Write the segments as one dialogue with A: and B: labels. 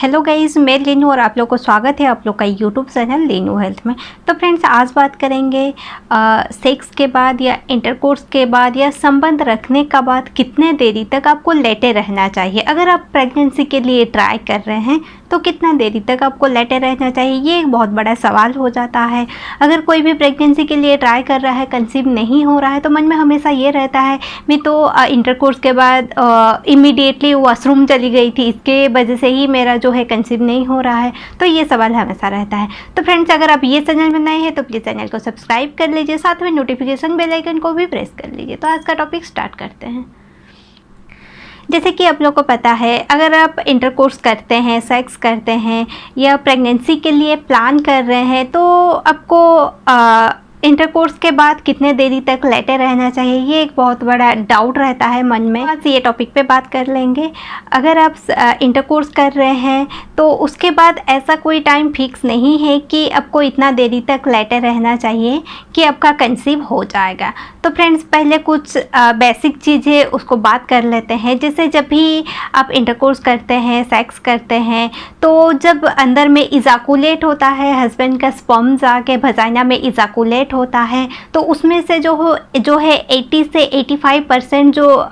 A: Hello guys, मैं लीनू और आप लोग को स्वागत है आप लोग का यूट्यूब चैनल लीनू हेल्थ में। तो फ्रेंड्स, आज बात करेंगे सेक्स के बाद या इंटरकोर्स के बाद या संबंध रखने का बाद कितने देरी तक आपको लेटे रहना चाहिए। अगर आप प्रेगनेंसी के लिए ट्राई कर रहे हैं तो कितना देरी तक आपको लेटे रहना चाहिए, ये एक बहुत बड़ा सवाल हो जाता है। अगर कोई भी प्रेगनेंसी के लिए ट्राई कर रहा है, कंसीव नहीं हो रहा है, तो मन में हमेशा ये रहता है मैं तो इंटरकोर्स के बाद इमीडिएटली वॉशरूम चली गई थी, इसके वजह से ही मेरा जो है कंसीव नहीं हो रहा है। तो ये सवाल हमेशा रहता है। तो फ्रेंड्स, अगर आप ये चैनल में नए हैं तो प्लीज़ चैनल को सब्सक्राइब कर लीजिए, साथ में नोटिफिकेशन बेल आइकन को भी प्रेस कर लीजिए। तो आज का टॉपिक स्टार्ट करते हैं। जैसे कि आप लोग को पता है, अगर आप इंटरकोर्स करते हैं, सेक्स करते हैं या प्रेगनेंसी के लिए प्लान कर रहे हैं तो आपको इंटरकोर्स के बाद कितने देरी तक लेटे रहना चाहिए, ये एक बहुत बड़ा डाउट रहता है मन में। आज ये टॉपिक पे बात कर लेंगे। अगर आप इंटरकोर्स कर रहे हैं तो उसके बाद ऐसा कोई टाइम फिक्स नहीं है कि आपको इतना देरी तक लेटे रहना चाहिए कि आपका कंसीव हो जाएगा। तो फ्रेंड्स, पहले कुछ बेसिक चीज़ें उसको बात कर लेते हैं। जैसे जब भी आप इंटरकोर्स करते हैं, सेक्स करते हैं, तो जब अंदर में इजाकुलेट होता है, हस्बैंड का स्पर्म जाके वजाइना में इजाकुलेट होता है, तो उसमें से जो है 80 से 85% जो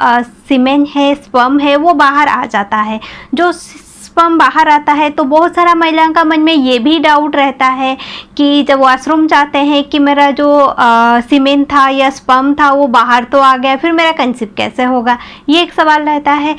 A: सीमेन है, स्पर्म है, वो बाहर आ जाता है। जो स्पर्म बाहर आता है तो बहुत सारा महिलाओं का मन में ये भी डाउट रहता है कि जब वॉशरूम जाते हैं कि मेरा जो सीमेन था या स्पर्म था वो बाहर तो आ गया, फिर मेरा कंसीव कैसे होगा, ये एक सवाल रहता है।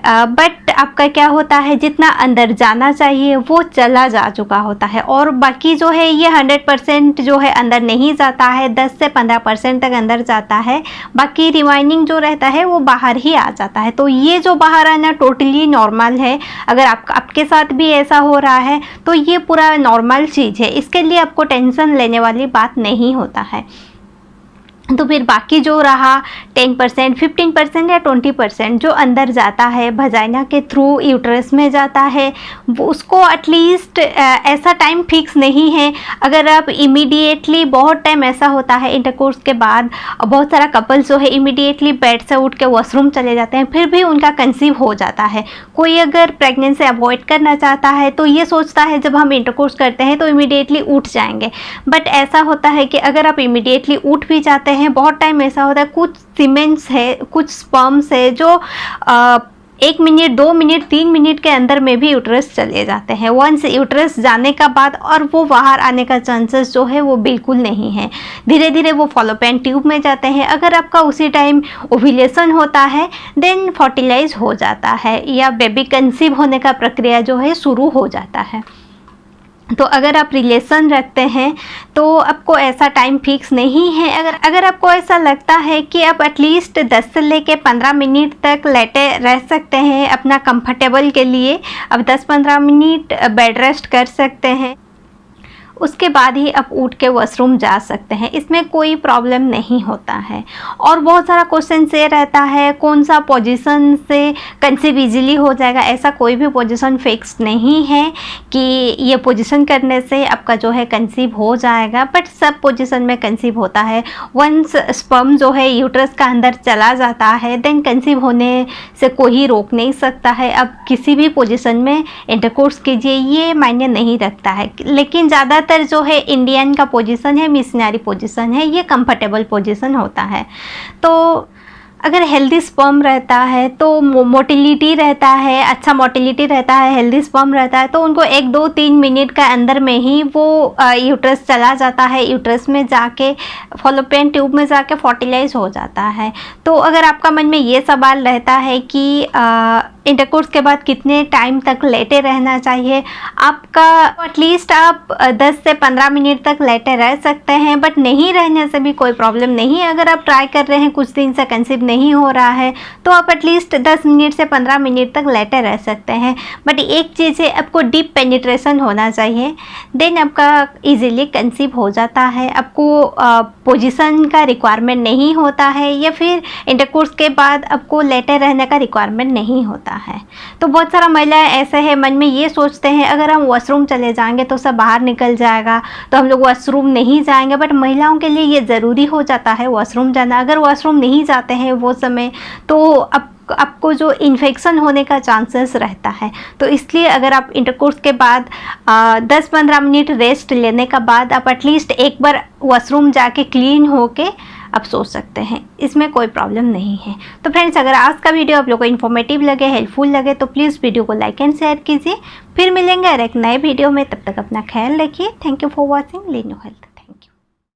A: बट आपका क्या होता है, जितना अंदर जाना चाहिए वो चला जा चुका होता है, और बाकी जो है ये 100% जो है अंदर नहीं जाता है, 10 से 15% तक अंदर जाता है। बाकी रिमाइनिंग जो रहता है वो बाहर ही आ जाता है। तो ये जो बाहर आना टोटली नॉर्मल है। अगर आपके साथ भी ऐसा हो रहा है तो ये पूरा नॉर्मल चीज़ है, इसके लिए आपको टेंशन लेने वाली बात नहीं होता है। तो फिर बाकी जो रहा 10%, 15% या 20% जो अंदर जाता है, वजाइना के थ्रू यूट्रस में जाता है, उसको एटलीस्ट ऐसा टाइम फिक्स नहीं है। अगर आप इमीडिएटली, बहुत टाइम ऐसा होता है इंटरकोर्स के बाद, बहुत सारा कपल्स जो है इमीडिएटली बेड से उठ के वॉशरूम चले जाते हैं, फिर भी उनका कंसीव हो जाता है। कोई अगर प्रेगनेंसी अवॉइड करना चाहता है तो ये सोचता है जब हम इंटरकोर्स करते हैं तो इमीडिएटली उठ जाएंगे। बट ऐसा होता है कि अगर आप इमीडिएटली उठ भी जाते हैं, बहुत टाइम ऐसा होता है, कुछ सीमेंट्स है, कुछ स्पर्म्स है जो 1 मिनट, 2 मिनट, 3 मिनट के अंदर में भी यूट्रस चले जाते हैं। वंस यूट्रस जाने का बाद और वो बाहर आने का चांसेस जो है वो बिल्कुल नहीं है। धीरे धीरे वो फॉलोपियन ट्यूब में जाते हैं। अगर आपका उसी टाइम ओव्यूलेशन होता है देन फर्टिलाइज हो जाता है या बेबी कंसीव होने का प्रक्रिया जो है शुरू हो जाता है। तो अगर आप रिलेशन रखते हैं तो आपको ऐसा टाइम फिक्स नहीं है। अगर आपको ऐसा लगता है कि आप एटलीस्ट 10 से लेके 15 मिनट तक लेटे रह सकते हैं अपना कंफर्टेबल के लिए, अब 10-15 मिनट बेड रेस्ट कर सकते हैं, उसके बाद ही आप उठ के वॉशरूम जा सकते हैं, इसमें कोई प्रॉब्लम नहीं होता है। और बहुत सारा क्वेश्चन ये रहता है कौन सा पोजीशन से कंसीव इजीली हो जाएगा। ऐसा कोई भी पोजीशन फिक्स नहीं है कि ये पोजीशन करने से आपका जो है कंसीव हो जाएगा, बट सब पोजीशन में कंसीव होता है। वंस स्पर्म जो है यूट्रस का अंदर चला जाता है देन कंसीव होने से कोई रोक नहीं सकता है। अब किसी भी पोजीशन में इंटरकोर्स कीजिए, ये मायने नहीं रखता है। लेकिन ज़्यादा जो है इंडियन का पोजीशन है, मिशनरी पोजीशन है, ये कंफर्टेबल पोजीशन होता है। तो अगर हेल्दी स्पर्म रहता है तो मोटिलिटी रहता है, अच्छा मोटिलिटी रहता है, हेल्दी स्पर्म रहता है, तो उनको 1-2-3 मिनट का अंदर में ही वो यूट्रस चला जाता है, यूट्रस में जाके फॉलोपियन ट्यूब में जाके फर्टिलाइज हो जाता है। तो अगर आपका मन में ये सवाल रहता है कि इंटरकोर्स के बाद कितने टाइम तक लेटे रहना चाहिए, आपका एटलीस्ट आप 10 से 15 मिनट तक लेटे रह सकते हैं, बट नहीं रहने से भी कोई प्रॉब्लम नहीं है। अगर आप ट्राई कर रहे हैं, कुछ दिन से कंसीव नहीं हो रहा है, तो आप एटलीस्ट 10 मिनट से 15 मिनट तक लेटे रह सकते हैं। बट एक चीज़ है, आपको डीप पेनिट्रेशन होना चाहिए, देन आपका इजीली कंसीव हो जाता है। आपको पोजीशन का रिक्वायरमेंट नहीं होता है, या फिर इंटरकोर्स के बाद आपको लेटे रहने का रिक्वायरमेंट नहीं होता है। तो बहुत सारा महिलाएं ऐसे हैं, मन में ये सोचते हैं अगर हम वॉशरूम चले जाएंगे तो सब बाहर निकल जाएगा, तो हम लोग वॉशरूम नहीं जाएंगे। बट महिलाओं के लिए ये ज़रूरी हो जाता है वॉशरूम जाना। अगर वॉशरूम नहीं जाते हैं वो समय, तो आपको जो इन्फेक्शन होने का चांसेस रहता है। तो इसलिए अगर आप इंटरकोर्स के बाद 10-15 मिनट रेस्ट लेने का बाद आप एटलीस्ट एक बार वॉशरूम जाके क्लीन होके आप सो सकते हैं, इसमें कोई प्रॉब्लम नहीं है। तो फ्रेंड्स, अगर आज का वीडियो आप लोगों को इन्फॉर्मेटिव लगे, हेल्पफुल लगे, तो प्लीज़ वीडियो को लाइक एंड शेयर कीजिए। फिर मिलेंगे और एक नए वीडियो में, तब तक अपना ख्याल रखिए। थैंक यू फॉर वॉचिंग लेनो हेल्थ।